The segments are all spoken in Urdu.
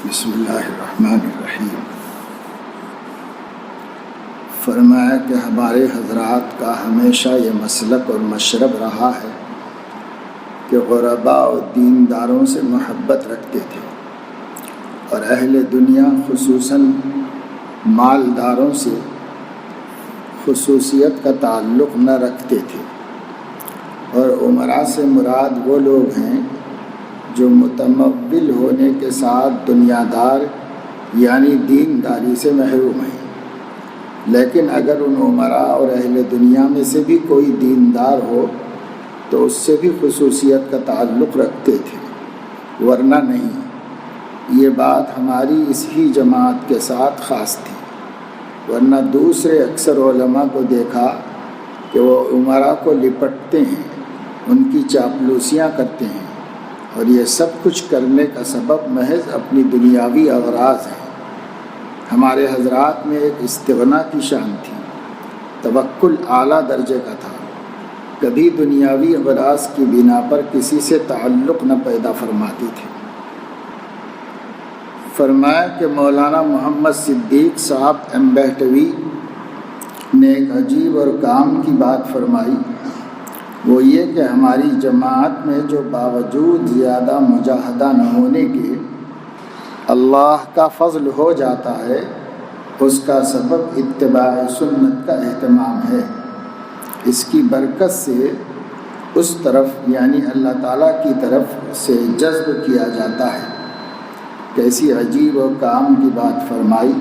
بسم اللہ الرحمن الرحیم۔ فرمایا کہ ہمارے حضرات کا ہمیشہ یہ مسلک اور مشرب رہا ہے کہ غرباء و دینداروں سے محبت رکھتے تھے اور اہل دنیا خصوصاً مالداروں سے خصوصیت کا تعلق نہ رکھتے تھے، اور امراء سے مراد وہ لوگ ہیں جو متمول ہونے کے ساتھ دنیا دار یعنی دینداری سے محروم ہیں، لیکن اگر ان امراء اور اہل دنیا میں سے بھی کوئی دیندار ہو تو اس سے بھی خصوصیت کا تعلق رکھتے تھے، ورنہ نہیں۔ یہ بات ہماری اس ہی جماعت کے ساتھ خاص تھی، ورنہ دوسرے اکثر علماء کو دیکھا کہ وہ امراء کو لپٹتے ہیں، ان کی چاپلوسیاں کرتے ہیں، اور یہ سب کچھ کرنے کا سبب محض اپنی دنیاوی اغراض ہے۔ ہمارے حضرات میں ایک استغنا کی شان تھی، توکل اعلیٰ درجے کا تھا، کبھی دنیاوی اغراض کی بنا پر کسی سے تعلق نہ پیدا فرماتی تھے۔ فرمایا کہ مولانا محمد صدیق صاحب امبہٹوی نے ایک عجیب اور کام کی بات فرمائی، وہ یہ کہ ہماری جماعت میں جو باوجود زیادہ مجاہدہ نہ ہونے کے اللہ کا فضل ہو جاتا ہے، اس کا سبب اتباع سنت کا اہتمام ہے۔ اس کی برکت سے اس طرف یعنی اللہ تعالیٰ کی طرف سے جذب کیا جاتا ہے۔ کیسی عجیب و کام کی بات فرمائی،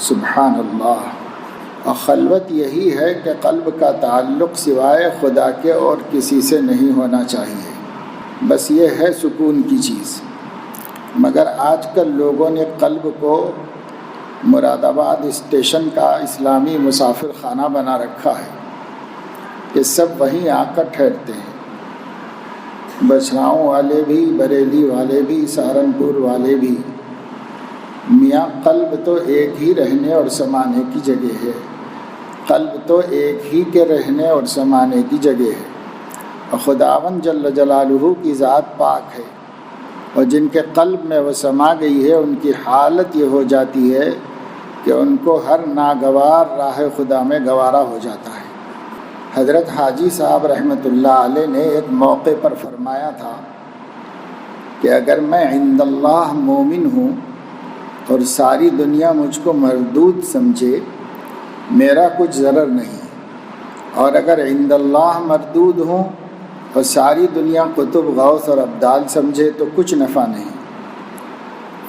سبحان اللہ۔ اور خلوت یہی ہے کہ قلب کا تعلق سوائے خدا کے اور کسی سے نہیں ہونا چاہیے، بس یہ ہے سکون کی چیز۔ مگر آج کل لوگوں نے قلب کو مراد آباد اسٹیشن کا اسلامی مسافر خانہ بنا رکھا ہے کہ سب وہیں آ کر ٹھہرتے ہیں، بچھراؤں والے بھی، بریلی والے بھی، سہارنپور والے بھی۔ میاں قلب تو ایک ہی رہنے اور سمانے کی جگہ ہے، قلب تو ایک ہی کے رہنے اور سمانے کی جگہ ہے، اور خداوند جل جلالہ کی ذات پاک ہے، اور جن کے قلب میں وہ سما گئی ہے ان کی حالت یہ ہو جاتی ہے کہ ان کو ہر ناگوار راہ خدا میں گوارا ہو جاتا ہے۔ حضرت حاجی صاحب رحمۃ اللہ علیہ نے ایک موقع پر فرمایا تھا کہ اگر میں عند اللہ مومن ہوں اور ساری دنیا مجھ کو مردود سمجھے، میرا کچھ ضرر نہیں، اور اگر عند اللہ مردود ہوں اور ساری دنیا قطب غوث اور ابدال سمجھے تو کچھ نفع نہیں۔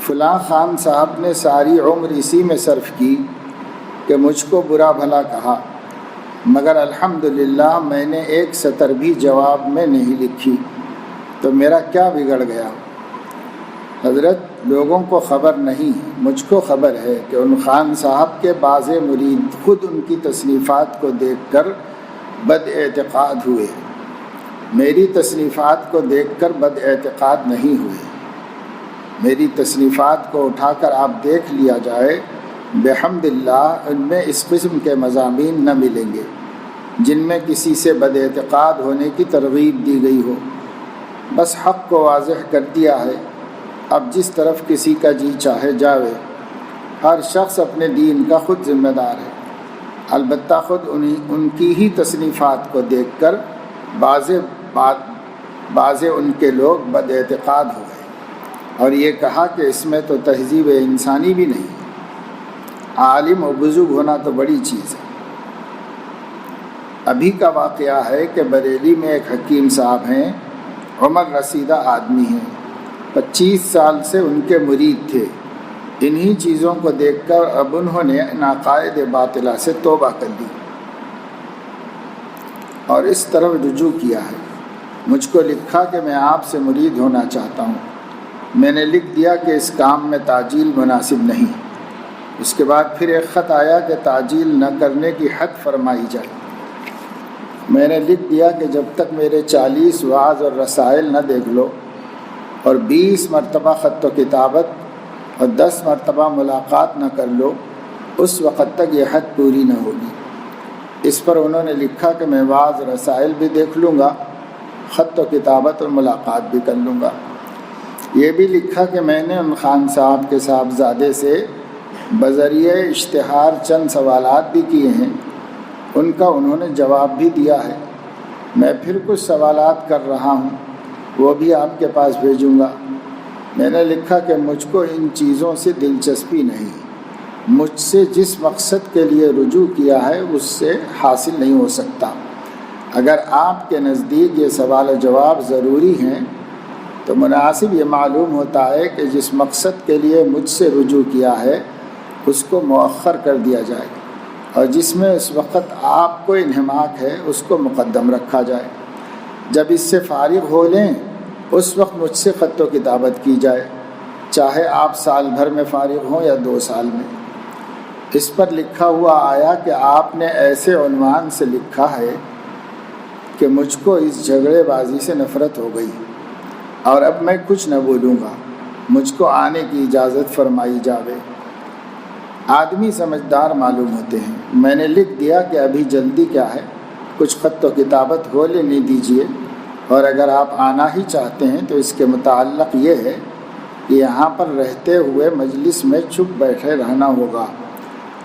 فلاں خان صاحب نے ساری عمر اسی میں صرف کی کہ مجھ کو برا بھلا کہا، مگر الحمدللہ میں نے ایک سطر بھی جواب میں نہیں لکھی، تو میرا کیا بگڑ گیا؟ حضرت لوگوں کو خبر نہیں، مجھ کو خبر ہے کہ ان خان صاحب کے بعض مرید خود ان کی تصنیفات کو دیکھ کر بد اعتقاد ہوئے، میری تصنیفات کو دیکھ کر بد اعتقاد نہیں ہوئے۔ میری تصنیفات کو اٹھا کر آپ دیکھ لیا جائے، بحمد اللہ ان میں اس قسم کے مضامین نہ ملیں گے جن میں کسی سے بد اعتقاد ہونے کی ترغیب دی گئی ہو۔ بس حق کو واضح کر دیا ہے، اب جس طرف کسی کا جی چاہے جاوے، ہر شخص اپنے دین کا خود ذمہ دار ہے۔ البتہ خود ان کی ہی تصنیفات کو دیکھ کر بعض ان کے لوگ بد اعتقاد ہو گئے اور یہ کہا کہ اس میں تو تہذیب انسانی بھی نہیں۔ عالم و بزرگ ہونا تو بڑی چیز ہے۔ ابھی کا واقعہ ہے کہ بریلی میں ایک حکیم صاحب ہیں، عمر رسیدہ آدمی ہیں، 25 سال سے ان کے مرید تھے۔ انہی چیزوں کو دیکھ کر اب انہوں نے عقائد باطلہ سے توبہ کر لی اور اس طرف رجوع کیا ہے۔ مجھ کو لکھا کہ میں آپ سے مرید ہونا چاہتا ہوں۔ میں نے لکھ دیا کہ اس کام میں تعجیل مناسب نہیں۔ اس کے بعد پھر ایک خط آیا کہ تعجیل نہ کرنے کی حد فرمائی جائے۔ میں نے لکھ دیا کہ جب تک میرے 40 وعظ اور رسائل نہ دیکھ لو اور 20 مرتبہ خط و کتابت اور 10 مرتبہ ملاقات نہ کر لو، اس وقت تک یہ حد پوری نہ ہوگی۔ اس پر انہوں نے لکھا کہ میں وعظ رسائل بھی دیکھ لوں گا، خط و کتابت اور ملاقات بھی کر لوں گا۔ یہ بھی لکھا کہ میں نے ان خان صاحب کے صاحبزادے سے بذریعہ اشتہار چند سوالات بھی کیے ہیں، ان کا انہوں نے جواب بھی دیا ہے۔ میں پھر کچھ سوالات کر رہا ہوں، وہ بھی آپ کے پاس بھیجوں گا۔ میں نے لکھا کہ مجھ کو ان چیزوں سے دلچسپی نہیں، مجھ سے جس مقصد کے لیے رجوع کیا ہے اس سے حاصل نہیں ہو سکتا۔ اگر آپ کے نزدیک یہ سوال و جواب ضروری ہیں تو مناسب یہ معلوم ہوتا ہے کہ جس مقصد کے لیے مجھ سے رجوع کیا ہے اس کو مؤخر کر دیا جائے، اور جس میں اس وقت آپ کو انہماک ہے اس کو مقدم رکھا جائے۔ جب اس سے فارغ ہو لیں اس وقت مجھ سے خط و کتابت کی جائے، چاہے آپ سال بھر میں فارغ ہوں یا 2 سال میں۔ اس پر لکھا ہوا آیا کہ آپ نے ایسے عنوان سے لکھا ہے کہ مجھ کو اس جھگڑے بازی سے نفرت ہو گئی، اور اب میں کچھ نہ بولوں گا، مجھ کو آنے کی اجازت فرمائی جاوے۔ آدمی سمجھدار معلوم ہوتے ہیں۔ میں نے لکھ دیا کہ ابھی جلدی کیا ہے، کچھ خط و کتابت ہو لینے دیجیے، اور اگر آپ آنا ہی چاہتے ہیں تو اس کے متعلق یہ ہے کہ یہاں پر رہتے ہوئے مجلس میں چپ بیٹھے رہنا ہوگا،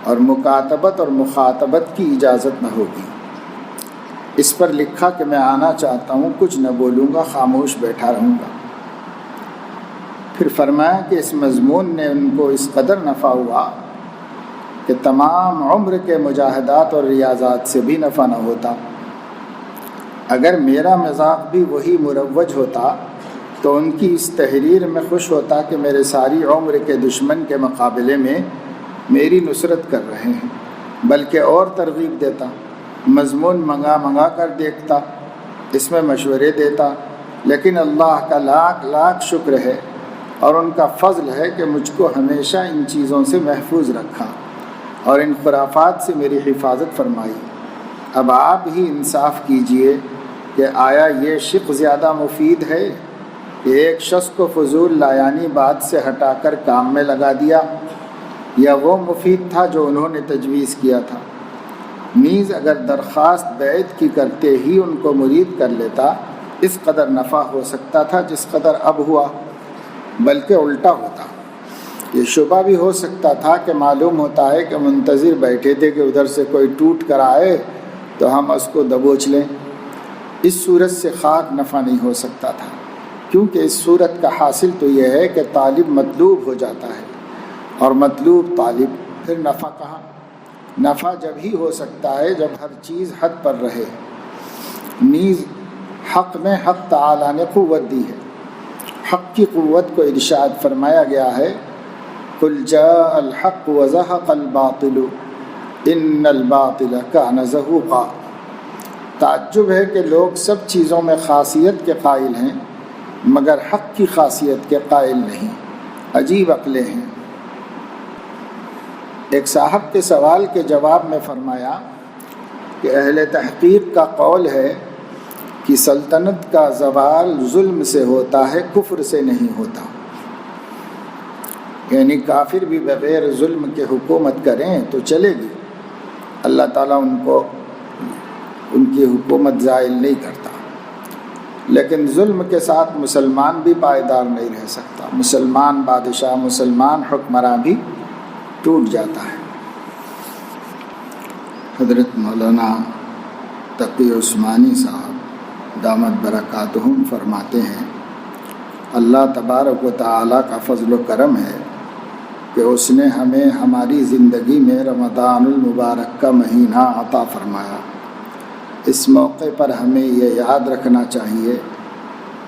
اور مکاتبت اور مخاطبت کی اجازت نہ ہوگی۔ اس پر لکھا کہ میں آنا چاہتا ہوں، کچھ نہ بولوں گا، خاموش بیٹھا رہوں گا۔ پھر فرمایا کہ اس مضمون نے ان کو اس قدر نفع ہوا کہ تمام عمر کے مجاہدات اور ریاضات سے بھی نفع نہ ہوتا۔ اگر میرا مذاق بھی وہی مروج ہوتا تو ان کی اس تحریر میں خوش ہوتا کہ میرے ساری عمر کے دشمن کے مقابلے میں میری نصرت کر رہے ہیں، بلکہ اور ترغیب دیتا، مضمون منگا کر دیکھتا، اس میں مشورے دیتا۔ لیکن اللہ کا لاکھ لاکھ شکر ہے اور ان کا فضل ہے کہ مجھ کو ہمیشہ ان چیزوں سے محفوظ رکھا اور ان خرافات سے میری حفاظت فرمائی۔ اب آپ ہی انصاف کیجئے کہ آیا یہ شق زیادہ مفید ہے کہ ایک شخص کو فضول لایانی بات سے ہٹا کر کام میں لگا دیا، یا وہ مفید تھا جو انہوں نے تجویز کیا تھا؟ نیز اگر درخواست بیعت کی کرتے ہی ان کو مرید کر لیتا، اس قدر نفع ہو سکتا تھا جس قدر اب ہوا، بلکہ الٹا ہوتا۔ یہ شبہ بھی ہو سکتا تھا کہ معلوم ہوتا ہے کہ منتظر بیٹھے تھے کہ ادھر سے کوئی ٹوٹ کر آئے تو ہم اس کو دبوچ لیں۔ اس صورت سے خاک نفع نہیں ہو سکتا تھا، کیونکہ اس صورت کا حاصل تو یہ ہے کہ طالب مطلوب ہو جاتا ہے، اور مطلوب طالب، پھر نفع کہاں؟ نفع جب ہی ہو سکتا ہے جب ہر چیز حد پر رہے۔ نیز حق میں حق تعالیٰ نے قوت دی ہے۔ حق کی قوت کو ارشاد فرمایا گیا ہے، قُلْ جَاءَ الْحَقُّ وَزَهَقَ الْبَاطِلُ إِنَّ الْبَاطِلَ كَانَ زَهُوقًا۔ تعجب ہے کہ لوگ سب چیزوں میں خاصیت کے قائل ہیں مگر حق کی خاصیت کے قائل نہیں۔ عجیب عقلیں ہیں۔ ایک صاحب کے سوال کے جواب میں فرمایا کہ اہل تحقیق کا قول ہے کہ سلطنت کا زوال ظلم سے ہوتا ہے، کفر سے نہیں ہوتا۔ یعنی کافر بھی بغیر ظلم کے حکومت کریں تو چلے گی، اللہ تعالیٰ ان کی حکومت زائل نہیں کرتا۔ لیکن ظلم کے ساتھ مسلمان بھی پائیدار نہیں رہ سکتا، مسلمان بادشاہ، مسلمان حکمراں بھی ٹوٹ جاتا ہے۔ حضرت مولانا تقی عثمانی صاحب دامت برکاتہم فرماتے ہیں، اللہ تبارک و تعالیٰ کا فضل و کرم ہے کہ اس نے ہمیں ہماری زندگی میں رمضان المبارک کا مہینہ عطا فرمایا۔ اس موقع پر ہمیں یہ یاد رکھنا چاہیے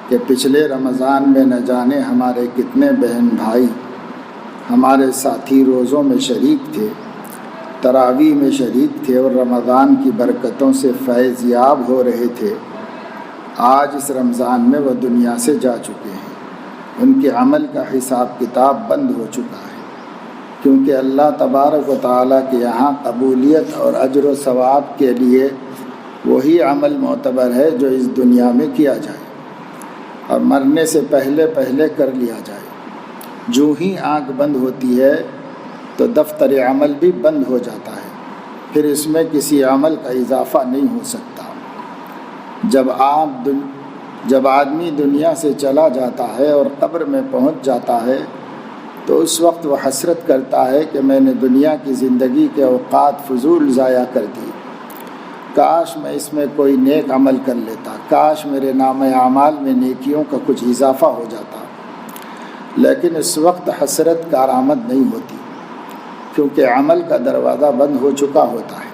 کہ پچھلے رمضان میں نہ جانے ہمارے کتنے بہن بھائی ہمارے ساتھی روزوں میں شریک تھے، تراویح میں شریک تھے اور رمضان کی برکتوں سے فیض یاب ہو رہے تھے۔ آج اس رمضان میں وہ دنیا سے جا چکے ہیں، ان کے عمل کا حساب کتاب بند ہو چکا ہے، کیونکہ اللہ تبارک و تعالیٰ کے یہاں قبولیت اور اجر و ثواب کے لیے وہی عمل معتبر ہے جو اس دنیا میں کیا جائے اور مرنے سے پہلے کر لیا جائے۔ جو ہی آنکھ بند ہوتی ہے تو دفتر عمل بھی بند ہو جاتا ہے، پھر اس میں کسی عمل کا اضافہ نہیں ہو سکتا۔ جب آپ جب آدمی دنیا سے چلا جاتا ہے اور قبر میں پہنچ جاتا ہے تو اس وقت وہ حسرت کرتا ہے کہ میں نے دنیا کی زندگی کے اوقات فضول ضائع کر دی، کاش میں اس میں کوئی نیک عمل کر لیتا، کاش میرے نام اعمال میں نیکیوں کا کچھ اضافہ ہو جاتا۔ لیکن اس وقت حسرت کارآمد نہیں ہوتی، کیونکہ عمل کا دروازہ بند ہو چکا ہوتا ہے۔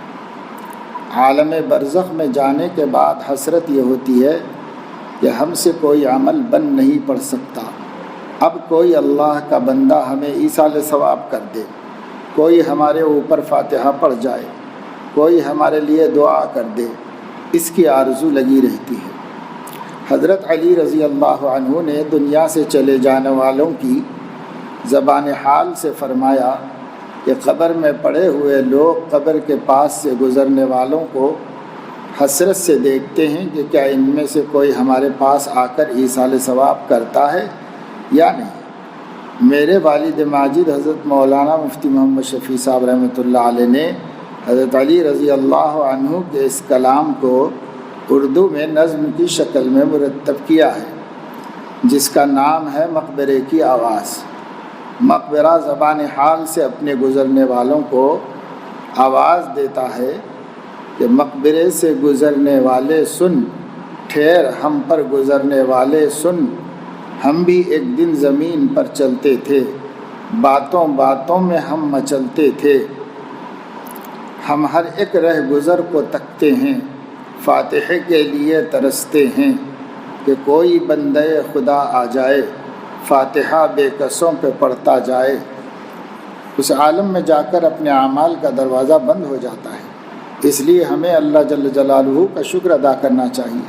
عالم برزخ میں جانے کے بعد حسرت یہ ہوتی ہے کہ ہم سے کوئی عمل بن نہیں پڑ سکتا، اب کوئی اللہ کا بندہ ہمیں ایصال ثواب کر دے، کوئی ہمارے اوپر فاتحہ پڑھ جائے، کوئی ہمارے لیے دعا کر دے، اس کی آرزو لگی رہتی ہے۔ حضرت علی رضی اللہ عنہ نے دنیا سے چلے جانے والوں کی زبان حال سے فرمایا کہ قبر میں پڑے ہوئے لوگ قبر کے پاس سے گزرنے والوں کو حسرت سے دیکھتے ہیں کہ کیا ان میں سے کوئی ہمارے پاس آ کر ایصال ثواب کرتا ہے یا نہیں۔ میرے والد ماجد حضرت مولانا مفتی محمد شفیع صاحب رحمۃ اللہ علیہ نے حضرت علی رضی اللہ عنہ کے اس کلام کو اردو میں نظم کی شکل میں مرتب کیا ہے، جس کا نام ہے مقبرے کی آواز۔ مقبرہ زبان حال سے اپنے گزرنے والوں کو آواز دیتا ہے کہ مقبرے سے گزرنے والے سن، ٹھہر ہم پر گزرنے والے سن، ہم بھی ایک دن زمین پر چلتے تھے، باتوں باتوں میں ہم مچلتے تھے، ہم ہر ایک رہ گزر کو تکتے ہیں، فاتحے کے لیے ترستے ہیں کہ کوئی بندے خدا آ جائے، فاتحہ بے کسوں پہ پڑھتا جائے۔ اس عالم میں جا کر اپنے اعمال کا دروازہ بند ہو جاتا ہے، اس لیے ہمیں اللہ جل جلالہ کا شکر ادا کرنا چاہیے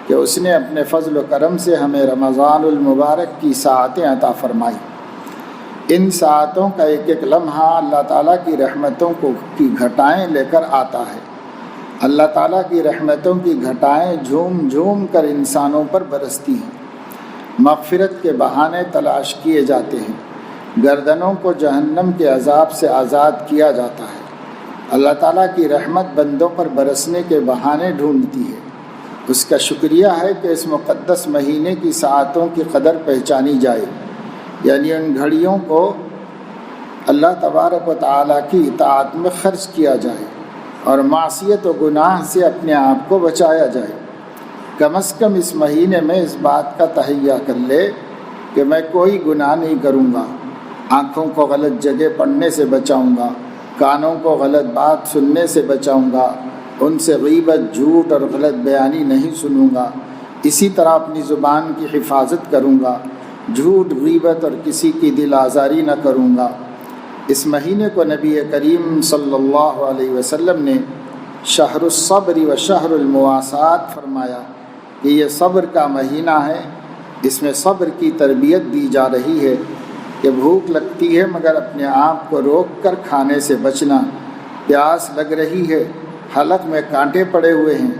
کہ اس نے اپنے فضل و کرم سے ہمیں رمضان المبارک کی ساعتیں عطا فرمائی۔ ان ساعتوں کا ایک ایک لمحہ اللہ تعالیٰ کی رحمتوں کی گھٹائیں لے کر آتا ہے۔ اللہ تعالیٰ کی رحمتوں کی گھٹائیں جھوم جھوم کر انسانوں پر برستی ہیں، مغفرت کے بہانے تلاش کیے جاتے ہیں، گردنوں کو جہنم کے عذاب سے آزاد کیا جاتا ہے۔ اللہ تعالیٰ کی رحمت بندوں پر برسنے کے بہانے ڈھونڈتی ہے۔ اس کا شکریہ ہے کہ اس مقدس مہینے کی ساعتوں کی قدر پہچانی جائے، یعنی ان گھڑیوں کو اللہ تبارک و تعالیٰ کی اطاعت میں خرچ کیا جائے اور معصیت و گناہ سے اپنے آپ کو بچایا جائے۔ کم از کم اس مہینے میں اس بات کا تہیہ کر لے کہ میں کوئی گناہ نہیں کروں گا، آنکھوں کو غلط جگہ پڑھنے سے بچاؤں گا، کانوں کو غلط بات سننے سے بچاؤں گا، ان سے غیبت، جھوٹ اور غلط بیانی نہیں سنوں گا، اسی طرح اپنی زبان کی حفاظت کروں گا، جھوٹ، غیبت اور کسی کی دل آزاری نہ کروں گا۔ اس مہینے کو نبی کریم صلی اللہ علیہ وسلم نے شہر الصبر و شہر المواسات فرمایا کہ یہ صبر کا مہینہ ہے، اس میں صبر کی تربیت دی جا رہی ہے کہ بھوک لگتی ہے مگر اپنے آپ کو روک کر کھانے سے بچنا، پیاس لگ رہی ہے، حلق میں کانٹے پڑے ہوئے ہیں،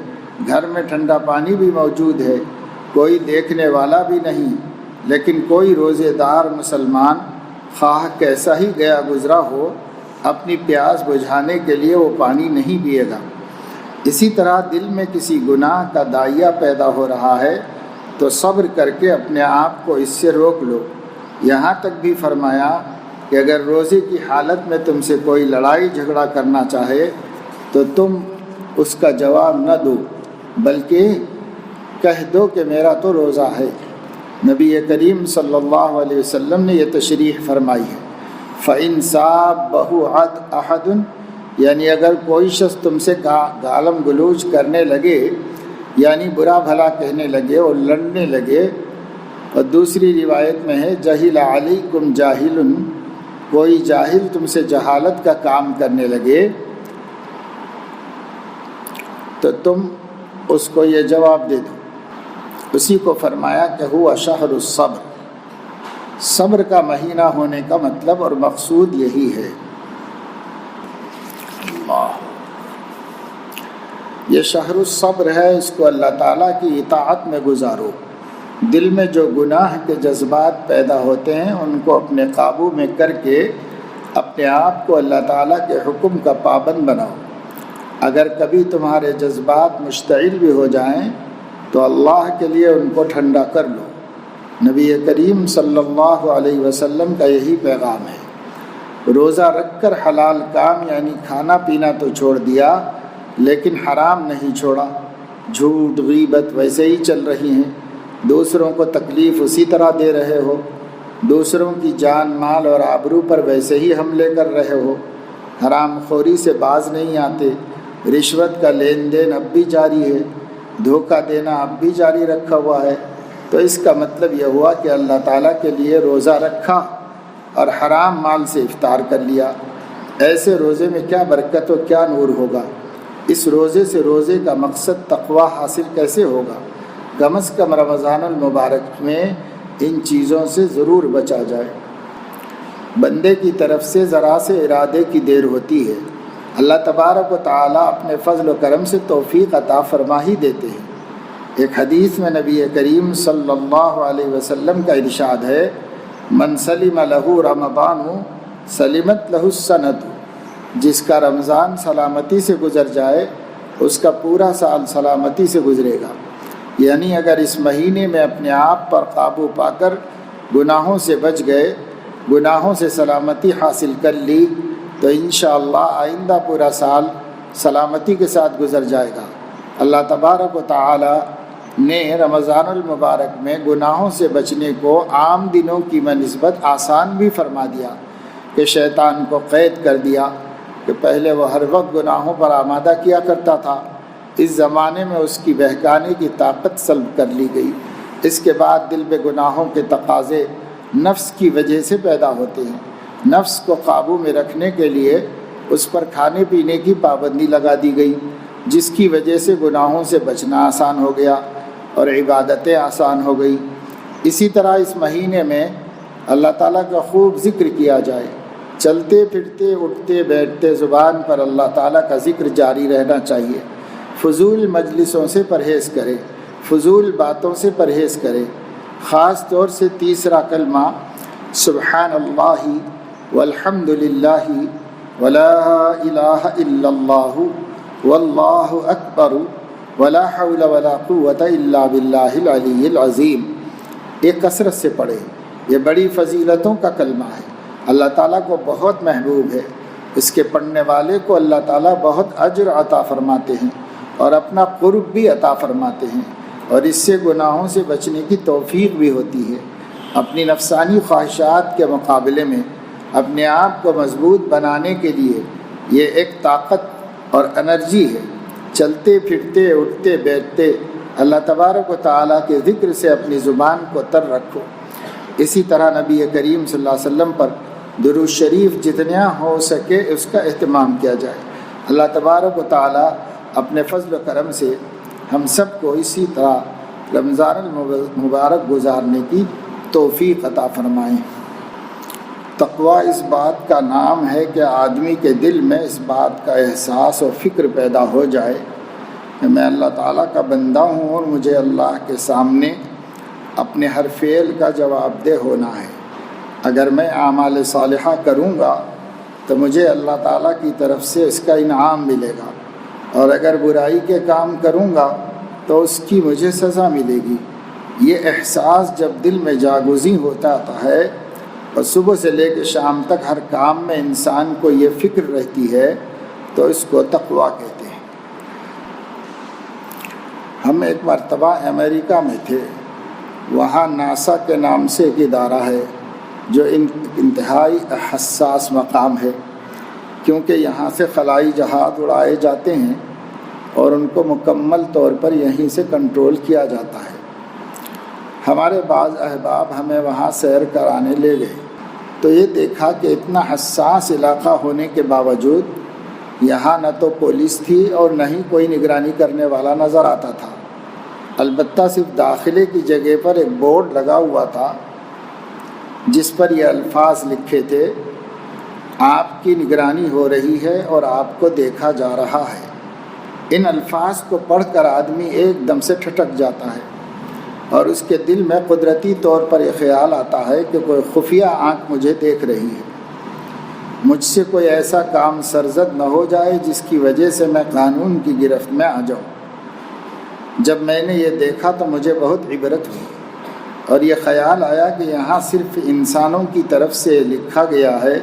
گھر میں ٹھنڈا پانی بھی موجود ہے، کوئی دیکھنے والا بھی نہیں، لیکن کوئی روزے دار مسلمان خواہ کیسا ہی گیا گزرا ہو اپنی پیاس بجھانے کے لیے وہ پانی نہیں پیے گا۔ اسی طرح دل میں کسی گناہ کا داعیہ پیدا ہو رہا ہے تو صبر کر کے اپنے آپ کو اس سے روک لو۔ یہاں تک بھی فرمایا کہ اگر روزے کی حالت میں تم سے کوئی لڑائی جھگڑا کرنا چاہے تو تم اس کا جواب نہ دو، بلکہ کہہ دو کہ میرا تو روزہ ہے۔ نبی کریم صلی اللہ علیہ وسلم نے یہ تشریح فرمائی ہے، فَإِن صَابَهُ أَحَدٌ، یعنی اگر کوئی شخص تم سے گالم گلوچ کرنے لگے، یعنی برا بھلا کہنے لگے اور لڑنے لگے، اور دوسری روایت میں ہے جَهِلَ عَلَيْكُمْ جَاهِلٌ، کوئی جاہل تم سے جہالت کا کام کرنے لگے تو تم اس کو یہ جواب دے دو۔ اسی کو فرمایا کہ ہوا شہر الصبر، صبر کا مہینہ ہونے کا مطلب اور مقصود یہی ہے۔ اللہ، یہ شہر الصبر ہے، اس کو اللہ تعالیٰ کی اطاعت میں گزارو۔ دل میں جو گناہ کے جذبات پیدا ہوتے ہیں ان کو اپنے قابو میں کر کے اپنے آپ کو اللہ تعالیٰ کے حکم کا پابند بناؤ۔ اگر کبھی تمہارے جذبات مشتعل بھی ہو جائیں تو اللہ کے لیے ان کو ٹھنڈا کر لو۔ نبی کریم صلی اللہ علیہ وسلم کا یہی پیغام ہے۔ روزہ رکھ کر حلال کام یعنی کھانا پینا تو چھوڑ دیا، لیکن حرام نہیں چھوڑا۔ جھوٹ غیبت ویسے ہی چل رہی ہیں، دوسروں کو تکلیف اسی طرح دے رہے ہو، دوسروں کی جان مال اور آبرو پر ویسے ہی حملے کر رہے ہو، حرام خوری سے باز نہیں آتے، رشوت کا لین دین اب بھی جاری ہے، دھوکہ دینا اب بھی جاری رکھا ہوا ہے۔ تو اس کا مطلب یہ ہوا کہ اللہ تعالیٰ کے لیے روزہ رکھا اور حرام مال سے افطار کر لیا۔ ایسے روزے میں کیا برکت و کیا نور ہوگا؟ اس روزے سے روزے کا مقصد تقویٰ حاصل کیسے ہوگا؟ کم از کم رمضان المبارک میں ان چیزوں سے ضرور بچا جائے۔ بندے کی طرف سے ذرا سے ارادے کی دیر ہوتی ہے، اللہ تبارک و تعالیٰ اپنے فضل و کرم سے توفیق عطا فرما ہی دیتے ہیں۔ ایک حدیث میں نبی کریم صلی اللہ علیہ وسلم کا ارشاد ہے، من سلم لہ رمضان سلمت لہ السنۃ، جس کا رمضان سلامتی سے گزر جائے اس کا پورا سال سلامتی سے گزرے گا۔ یعنی اگر اس مہینے میں اپنے آپ پر قابو پا کر گناہوں سے بچ گئے، گناہوں سے سلامتی حاصل کر لی، تو انشاءاللہ آئندہ پورا سال سلامتی کے ساتھ گزر جائے گا۔ اللہ تبارک و تعالی نے رمضان المبارک میں گناہوں سے بچنے کو عام دنوں کی بنسبت آسان بھی فرما دیا کہ شیطان کو قید کر دیا کہ پہلے وہ ہر وقت گناہوں پر آمادہ کیا کرتا تھا، اس زمانے میں اس کی بہکانے کی طاقت سلب کر لی گئی۔ اس کے بعد دل میں گناہوں کے تقاضے نفس کی وجہ سے پیدا ہوتے ہیں، نفس کو قابو میں رکھنے کے لیے اس پر کھانے پینے کی پابندی لگا دی گئی، جس کی وجہ سے گناہوں سے بچنا آسان ہو گیا اور عبادتیں آسان ہو گئی۔ اسی طرح اس مہینے میں اللہ تعالیٰ کا خوب ذکر کیا جائے، چلتے پھرتے اٹھتے بیٹھتے زبان پر اللہ تعالیٰ کا ذکر جاری رہنا چاہیے۔ فضول مجلسوں سے پرہیز کرے، فضول باتوں سے پرہیز کرے۔ خاص طور سے تیسرا کلمہ سبحان اللہ والحمد للہ ولا الہ الا اللہ واللہ اکبر ولا حول ولا قوت الا باللہ العلی العظیم، ایک کثرت سے پڑھے۔ یہ بڑی فضیلتوں کا کلمہ ہے، اللہ تعالیٰ کو بہت محبوب ہے، اس کے پڑھنے والے کو اللہ تعالیٰ بہت اجر عطا فرماتے ہیں اور اپنا قرب بھی عطا فرماتے ہیں، اور اس سے گناہوں سے بچنے کی توفیق بھی ہوتی ہے۔ اپنی نفسانی خواہشات کے مقابلے میں اپنے آپ کو مضبوط بنانے کے لیے یہ ایک طاقت اور انرجی ہے۔ چلتے پھرتے اٹھتے بیٹھتے اللہ تبارک و تعالیٰ کے ذکر سے اپنی زبان کو تر رکھو۔ اسی طرح نبی کریم صلی اللہ علیہ وسلم پر درود شریف جتنا ہو سکے اس کا اہتمام کیا جائے۔ اللہ تبارک و تعالیٰ اپنے فضل و کرم سے ہم سب کو اسی طرح رمضان المبارک گزارنے کی توفیق عطا فرمائیں۔ تقویٰ اس بات کا نام ہے کہ آدمی کے دل میں اس بات کا احساس و فکر پیدا ہو جائے کہ میں اللہ تعالیٰ کا بندہ ہوں اور مجھے اللہ کے سامنے اپنے ہر فعل کا جواب دہ ہونا ہے۔ اگر میں اعمال صالحہ کروں گا تو مجھے اللہ تعالیٰ کی طرف سے اس کا انعام ملے گا، اور اگر برائی کے کام کروں گا تو اس کی مجھے سزا ملے گی۔ یہ احساس جب دل میں جاگزیں ہوتا ہے اور صبح سے لے کے شام تک ہر کام میں انسان کو یہ فکر رہتی ہے تو اس کو تقویٰ کہتے ہیں۔ ہم ایک مرتبہ امریکہ میں تھے، وہاں ناسا کے نام سے ایک ادارہ ہے جو انتہائی حساس مقام ہے، کیونکہ یہاں سے خلائی جہاز اڑائے جاتے ہیں اور ان کو مکمل طور پر یہیں سے کنٹرول کیا جاتا ہے۔ ہمارے بعض احباب ہمیں وہاں سیر کرانے لے گئے تو یہ دیکھا کہ اتنا حساس علاقہ ہونے کے باوجود یہاں نہ تو پولیس تھی اور نہ ہی کوئی نگرانی کرنے والا نظر آتا تھا۔ البتہ صرف داخلے کی جگہ پر ایک بورڈ لگا ہوا تھا جس پر یہ الفاظ لکھے تھے، آپ کی نگرانی ہو رہی ہے اور آپ کو دیکھا جا رہا ہے۔ ان الفاظ کو پڑھ کر آدمی ایک دم سے ٹھٹک جاتا ہے اور اس کے دل میں قدرتی طور پر یہ خیال آتا ہے کہ کوئی خفیہ آنکھ مجھے دیکھ رہی ہے، مجھ سے کوئی ایسا کام سرزد نہ ہو جائے جس کی وجہ سے میں قانون کی گرفت میں آ جاؤں۔ جب میں نے یہ دیکھا تو مجھے بہت عبرت ہوئی اور یہ خیال آیا کہ یہاں صرف انسانوں کی طرف سے لکھا گیا ہے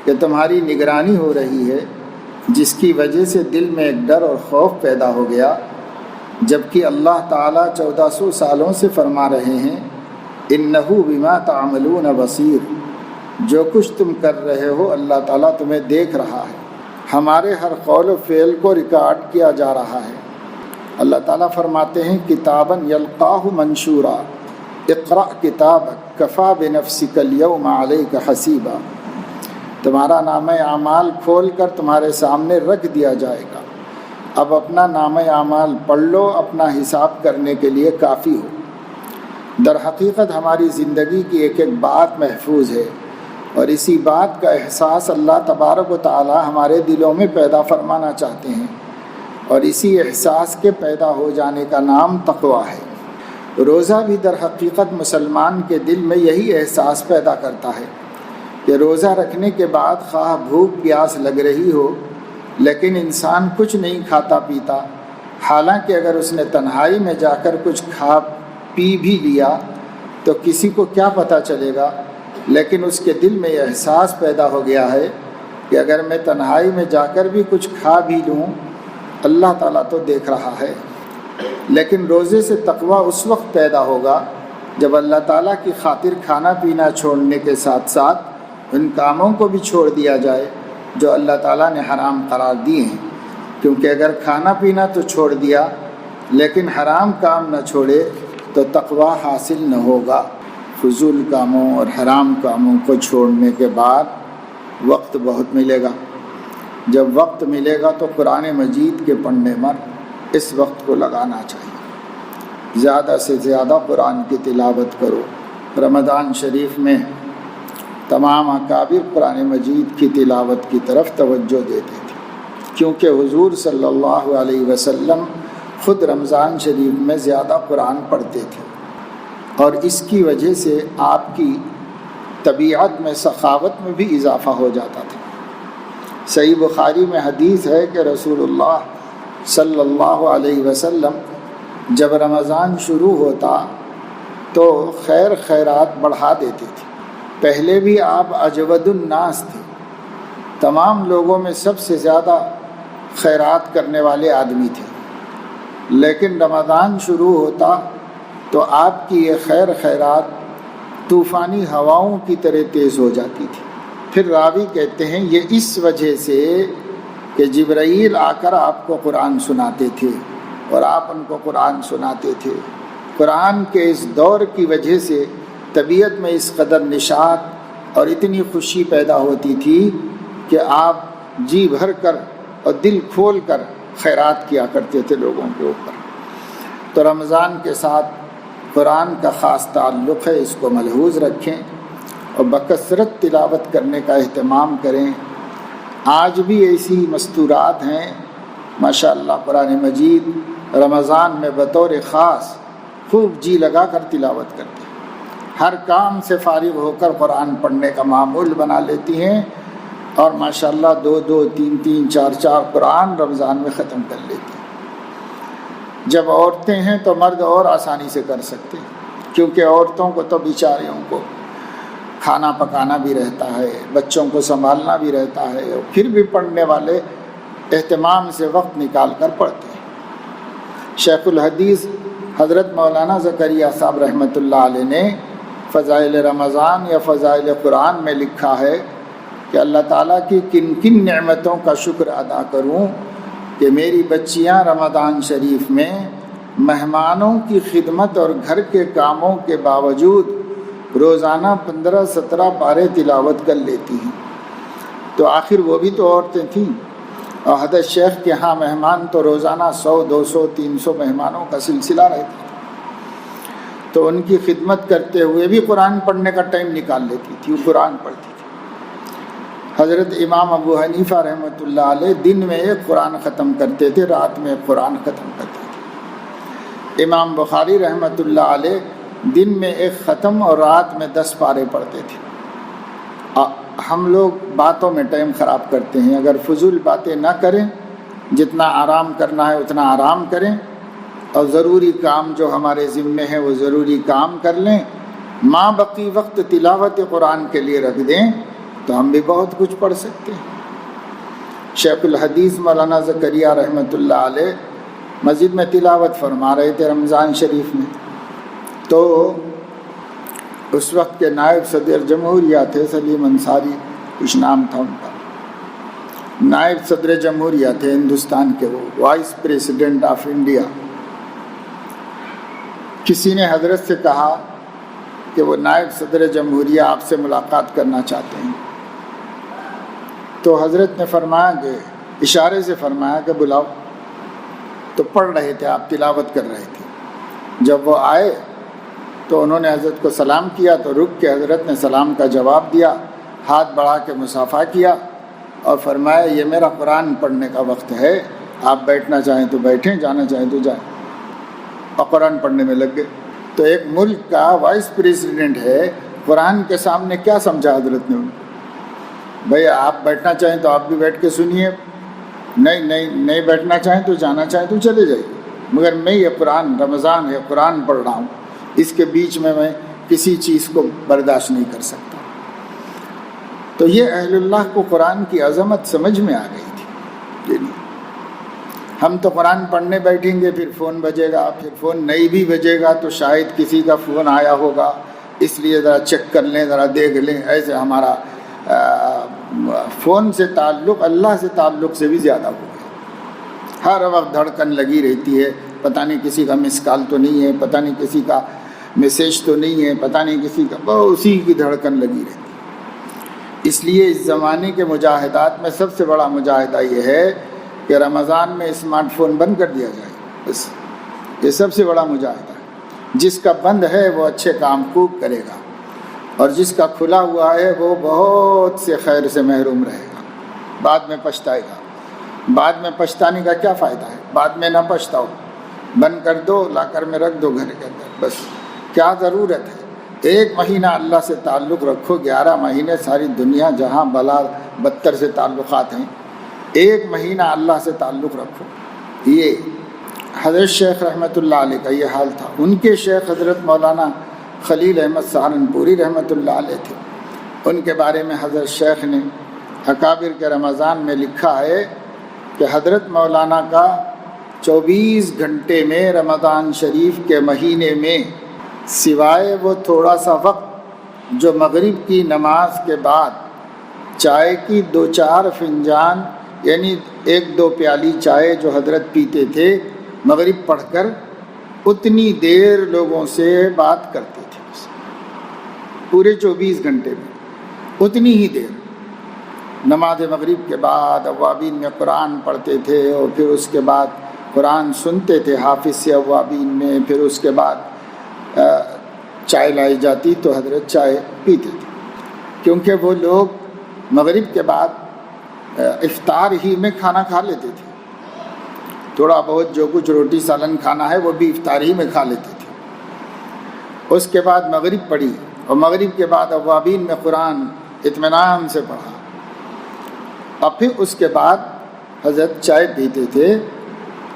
کہ تمہاری نگرانی ہو رہی ہے، جس کی وجہ سے دل میں ایک ڈر اور خوف پیدا ہو گیا، جبکہ اللہ تعالیٰ 1400 سالوں سے فرما رہے ہیں اِنَّهُ بِمَا تَعْمَلُونَ بَصِيرٌ، جو کچھ تم کر رہے ہو اللہ تعالیٰ تمہیں دیکھ رہا ہے، ہمارے ہر قول و فعل کو ریکارڈ کیا جا رہا ہے۔ اللہ تعالیٰ فرماتے ہیں کتاباً یلقاہ منشورا اقرأ کتابک کفا بنفسک اليوم علیک حسیبا، تمہارا نامہ اعمال کھول کر تمہارے سامنے رکھ دیا جائے گا، اب اپنا نامہ اعمال پڑھ لو، اپنا حساب کرنے کے لیے کافی ہو۔ در حقیقت ہماری زندگی کی ایک ایک بات محفوظ ہے، اور اسی بات کا احساس اللہ تبارک و تعالی ہمارے دلوں میں پیدا فرمانا چاہتے ہیں، اور اسی احساس کے پیدا ہو جانے کا نام تقویٰ ہے۔ روزہ بھی در حقیقت مسلمان کے دل میں یہی احساس پیدا کرتا ہے کہ روزہ رکھنے کے بعد خواہ بھوک پیاس لگ رہی ہو لیکن انسان کچھ نہیں کھاتا پیتا، حالانکہ اگر اس نے تنہائی میں جا کر کچھ کھا پی بھی لیا تو کسی کو کیا پتہ چلے گا، لیکن اس کے دل میں یہ احساس پیدا ہو گیا ہے کہ اگر میں تنہائی میں جا کر بھی کچھ کھا بھی لوں اللہ تعالیٰ تو دیکھ رہا ہے۔ لیکن روزے سے تقویٰ اس وقت پیدا ہوگا جب اللہ تعالیٰ کی خاطر کھانا پینا چھوڑنے کے ساتھ ساتھ ان کاموں کو بھی چھوڑ دیا جائے جو اللہ تعالیٰ نے حرام قرار دیے ہیں، کیونکہ اگر کھانا پینا تو چھوڑ دیا لیکن حرام کام نہ چھوڑے تو تقویٰ حاصل نہ ہوگا۔ فضول کاموں اور حرام کاموں کو چھوڑنے کے بعد وقت بہت ملے گا، جب وقت ملے گا تو قرآن مجید کے پڑھنے پر اس وقت کو لگانا چاہیے، زیادہ سے زیادہ قرآن کی تلاوت کرو۔ رمضان شریف میں تمام اکابر قرآن مجید کی تلاوت کی طرف توجہ دیتے تھے، کیونکہ حضور صلی اللہ علیہ وسلم خود رمضان شریف میں زیادہ قرآن پڑھتے تھے، اور اس کی وجہ سے آپ کی طبیعت میں سخاوت میں بھی اضافہ ہو جاتا تھا۔ صحیح بخاری میں حدیث ہے کہ رسول اللہ صلی اللہ علیہ وسلم جب رمضان شروع ہوتا تو خیر خیرات بڑھا دیتے تھے۔ پہلے بھی آپ اجود الناس تھے، تمام لوگوں میں سب سے زیادہ خیرات کرنے والے آدمی تھے، لیکن رمضان شروع ہوتا تو آپ کی یہ خیر خیرات طوفانی ہواؤں کی طرح تیز ہو جاتی تھی۔ پھر راوی کہتے ہیں یہ اس وجہ سے کہ جبرائیل آ کر آپ کو قرآن سناتے تھے اور آپ ان کو قرآن سناتے تھے۔ قرآن کے اس دور کی وجہ سے طبیعت میں اس قدر نشاط اور اتنی خوشی پیدا ہوتی تھی کہ آپ جی بھر کر اور دل کھول کر خیرات کیا کرتے تھے لوگوں کے اوپر۔ تو رمضان کے ساتھ قرآن کا خاص تعلق ہے، اس کو ملحوظ رکھیں اور بکثرت تلاوت کرنے کا اہتمام کریں۔ آج بھی ایسی مستورات ہیں ماشاءاللہ، قرآن مجید رمضان میں بطور خاص خوب جی لگا کر تلاوت کرتے ہیں، ہر کام سے فارغ ہو کر قرآن پڑھنے کا معمول بنا لیتی ہیں، اور ماشاءاللہ 2 3 4 قرآن رمضان میں ختم کر لیتی ہیں۔ جب عورتیں ہیں تو مرد اور آسانی سے کر سکتے ہیں، کیونکہ عورتوں کو تو بیچاریوں کو کھانا پکانا بھی رہتا ہے، بچوں کو سنبھالنا بھی رہتا ہے، اور پھر بھی پڑھنے والے اہتمام سے وقت نکال کر پڑھتے ہیں۔ شیخ الحدیث حضرت مولانا زکریا صاحب رحمۃ اللہ علیہ نے فضائل رمضان یا فضائل قرآن میں لکھا ہے کہ اللہ تعالیٰ کی کن کن نعمتوں کا شکر ادا کروں کہ میری بچیاں رمضان شریف میں مہمانوں کی خدمت اور گھر کے کاموں کے باوجود روزانہ 15-17 پارے تلاوت کر لیتی ہیں۔ تو آخر وہ بھی تو عورتیں تھیں، اور حضرت شیخ کے ہاں مہمان تو روزانہ 100 200 300 مہمانوں کا سلسلہ رہتا تھا، تو ان کی خدمت کرتے ہوئے بھی قرآن پڑھنے کا ٹائم نکال لیتی تھی، وہ قرآن پڑھتی تھی۔ حضرت امام ابو حنیفہ رحمۃ اللہ علیہ دن میں ایک قرآن ختم کرتے تھے، رات میں ایک قرآن ختم کرتے تھے۔ امام بخاری رحمۃ اللہ علیہ دن میں ایک ختم اور رات میں 10 پارے پڑھتے تھے۔ ہم لوگ باتوں میں ٹائم خراب کرتے ہیں، اگر فضول باتیں نہ کریں، جتنا آرام کرنا ہے اتنا آرام کریں، اور ضروری کام جو ہمارے ذمے ہیں وہ ضروری کام کر لیں، ماں بقی وقت تلاوت قرآن کے لیے رکھ دیں تو ہم بھی بہت کچھ پڑھ سکتے ہیں۔ شیخ الحدیث مولانا زکریہ رحمۃ اللہ علیہ مسجد میں تلاوت فرما رہے تھے رمضان شریف میں، تو اس وقت کے نائب صدر جمہوریہ تھے سلیم انصاری، کچھ نام تھا ان کا، نائب صدر جمہوریہ تھے ہندوستان کے، وہ وائس پریزیڈنٹ آف انڈیا۔ کسی نے حضرت سے کہا کہ وہ نائب صدر جمہوریہ آپ سے ملاقات کرنا چاہتے ہیں، تو حضرت نے فرمایا کہ اشارے سے فرمایا کہ بلاؤ۔ تو پڑھ رہے تھے آپ، تلاوت کر رہے تھے۔ جب وہ آئے تو انہوں نے حضرت کو سلام کیا، تو رک کے حضرت نے سلام کا جواب دیا، ہاتھ بڑھا کے مصافحہ کیا اور فرمایا یہ میرا قرآن پڑھنے کا وقت ہے، آپ بیٹھنا چاہیں تو بیٹھیں، جانا چاہیں تو جائیں، اور قرآن پڑھنے میں لگ گئے۔ تو ایک ملک کا وائس پریزیڈنٹ ہے، قرآن کے سامنے کیا سمجھا حضرت نے ان کو؟ بھئی آپ بیٹھنا چاہیں تو آپ بھی بیٹھ کے سنیے، نہیں بیٹھنا چاہیں تو جانا چاہیں تو چلے جائیے، مگر میں یہ قرآن، رمضان ہے، قرآن پڑھ رہا ہوں، اس کے بیچ میں کسی چیز کو برداشت نہیں کر سکتا۔ تو یہ اہل اللہ کو قرآن کی عظمت سمجھ میں آ گئی تھی۔ ہم تو قرآن پڑھنے بیٹھیں گے، پھر فون بجے گا، پھر فون نہیں بھی بجے گا تو شاید کسی کا فون آیا ہوگا، اس لیے ذرا چیک کر لیں، ذرا دیکھ لیں۔ ایسے ہمارا فون سے تعلق اللہ سے تعلق سے بھی زیادہ ہو گیا۔ ہر وقت دھڑکن لگی رہتی ہے، پتہ نہیں کسی کا مس کال تو نہیں ہے، پتہ نہیں کسی کا میسیج تو نہیں ہے، پتہ نہیں کسی کا، اسی کی دھڑکن لگی رہتی ہے۔ اس لیے اس زمانے کے مجاہدات میں سب سے بڑا مجاہدہ یہ ہے کہ رمضان میں اسمارٹ فون بند کر دیا جائے، بس یہ سب سے بڑا مجاہدہ ہے۔ جس کا بند ہے وہ اچھے کام خوب کرے گا، اور جس کا کھلا ہوا ہے وہ بہت سے خیر سے محروم رہے گا، بعد میں پچھتائے گا۔ بعد میں پچھتانے کا کیا فائدہ ہے؟ بعد میں نہ پچھتاؤ، بند کر دو، لا کر میں رکھ دو گھر کے اندر، بس کیا ضرورت ہے؟ 1 مہینہ اللہ سے تعلق رکھو، 11 مہینے ساری دنیا جہاں بلا بدتر سے تعلقات ہیں، 1 مہینہ اللہ سے تعلق رکھو۔ یہ حضرت شیخ رحمۃ اللہ علیہ کا یہ حال تھا۔ ان کے شیخ حضرت مولانا خلیل احمد سہارنپوری رحمۃ اللہ علیہ تھے۔ ان کے بارے میں حضرت شیخ نے اکابر کے رمضان میں لکھا ہے کہ حضرت مولانا کا 24 گھنٹے میں رمضان شریف کے مہینے میں سوائے وہ تھوڑا سا وقت جو مغرب کی نماز کے بعد چائے کی 2-4 فنجان یعنی 1-2 پیالی چائے جو حضرت پیتے تھے مغرب پڑھ کر، اتنی دیر لوگوں سے بات کرتے تھے، پورے 24 گھنٹے میں اتنی ہی دیر۔ نماز مغرب کے بعد اوابین میں قرآن پڑھتے تھے، اور پھر اس کے بعد قرآن سنتے تھے حافظ سے اوابین میں، پھر اس کے بعد چائے لائی جاتی تو حضرت چائے پیتے تھے، کیونکہ وہ لوگ مغرب کے بعد افطار ہی میں کھانا کھا لیتے تھے، تھوڑا بہت جو کچھ روٹی سالن کھانا ہے وہ بھی افطار ہی میں کھا لیتے تھے۔ اس کے بعد مغرب پڑھی، اور مغرب کے بعد اوابین میں قرآن اطمینان سے پڑھا، اور پھر اس کے بعد حضرت چائے پیتے تھے۔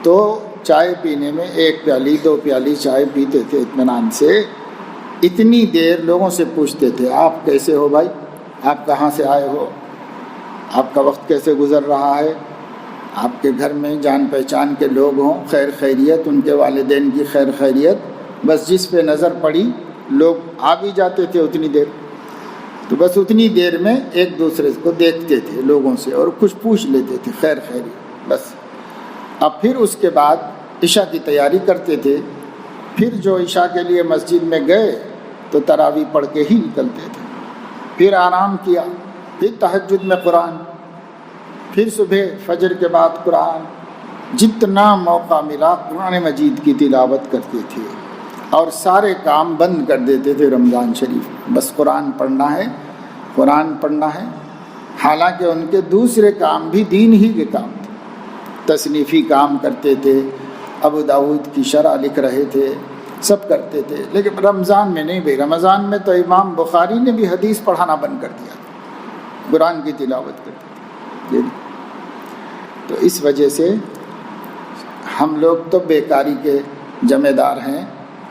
تو چائے پینے میں 1 پیالی 2 پیالی چائے پیتے تھے اطمینان سے۔ اتنی دیر لوگوں سے پوچھتے تھے، آپ کیسے ہو بھائی، آپ کہاں سے آئے ہو، آپ کا وقت کیسے گزر رہا ہے، آپ کے گھر میں جان پہچان کے لوگ ہوں، خیر خیریت، ان کے والدین کی خیر خیریت، بس جس پہ نظر پڑی لوگ آ بھی جاتے تھے اتنی دیر، تو بس اتنی دیر میں ایک دوسرے کو دیکھتے تھے لوگوں سے اور کچھ پوچھ لیتے تھے خیر خیریت بس۔ اب پھر اس کے بعد عشاء کی تیاری کرتے تھے، پھر جو عشاء کے لیے مسجد میں گئے تو تراویح پڑھ کے ہی نکلتے تھے، پھر آرام کیا، پھر تہجد میں قرآن، پھر صبح فجر کے بعد قرآن، جتنا موقع ملا قرآن مجید کی تلاوت کرتے تھے، اور سارے کام بند کر دیتے تھے رمضان شریف، بس قرآن پڑھنا ہے، قرآن پڑھنا ہے۔ حالانکہ ان کے دوسرے کام بھی دین ہی کے کام تھے، تصنیفی کام کرتے تھے، ابو داود کی شرح لکھ رہے تھے، سب کرتے تھے، لیکن رمضان میں نہیں بھائی، رمضان میں تو امام بخاری نے بھی حدیث پڑھانا بند کر دیا، قرآن کی تلاوت کرتے تھے۔ تو اس وجہ سے ہم لوگ تو بیکاری کے ذمہ دار ہیں،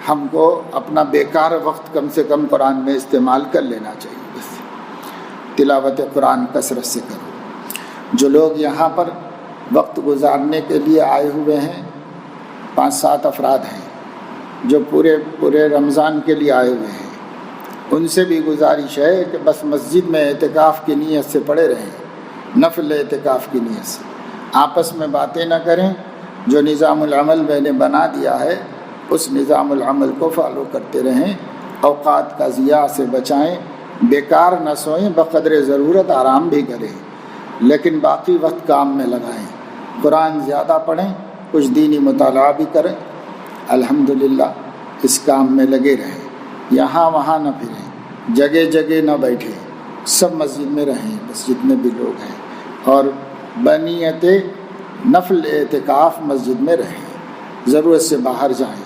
ہم کو اپنا بیکار وقت کم سے کم قرآن میں استعمال کر لینا چاہیے۔ بس تلاوت قرآن کثرت سے کرو۔ جو لوگ یہاں پر وقت گزارنے کے لیے آئے ہوئے ہیں 5-7 افراد ہیں جو پورے رمضان کے لیے آئے ہوئے ہیں، ان سے بھی گزارش ہے کہ بس مسجد میں اعتکاف کی نیت سے پڑے رہیں، نفل اعتکاف کی نیت سے، آپس میں باتیں نہ کریں۔ جو نظام العمل میں نے بنا دیا ہے اس نظام العمل کو فالو کرتے رہیں، اوقات کا ضیاع سے بچائیں، بیکار نہ سوئیں، بقدر ضرورت آرام بھی کریں، لیکن باقی وقت کام میں لگائیں، قرآن زیادہ پڑھیں، کچھ دینی مطالعہ بھی کریں۔ الحمدللہ اس کام میں لگے رہیں، یہاں وہاں نہ پھریں، جگہ جگہ نہ بیٹھیں، سب مسجد میں رہیں، بس جتنے بھی لوگ ہیں، اور بنیت نفل اعتکاف مسجد میں رہیں، ضرورت سے باہر جائیں۔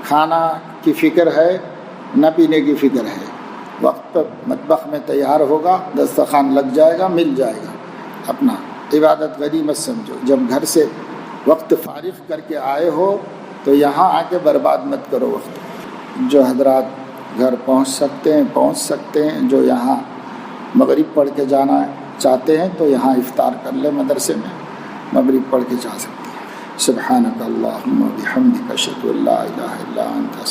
کھانا کی فکر ہے، نہ پینے کی فکر ہے، وقت پر مطبخ میں تیار ہوگا، دسترخوان لگ جائے گا، مل جائے گا، اپنا عبادت غنیمت سمجھو۔ جب گھر سے وقت فارغ کر کے آئے ہو تو یہاں آ کے برباد مت کرو وقت۔ جو حضرات گھر پہنچ سکتے ہیں، جو یہاں مغرب پڑھ کے جانا چاہتے ہیں تو یہاں افطار کر لیں، مدرسے میں مغرب پڑھ کے جا سکتے ہیں۔ سبحانک اللہم و بحمدک اشہد ان لا الہ الا انت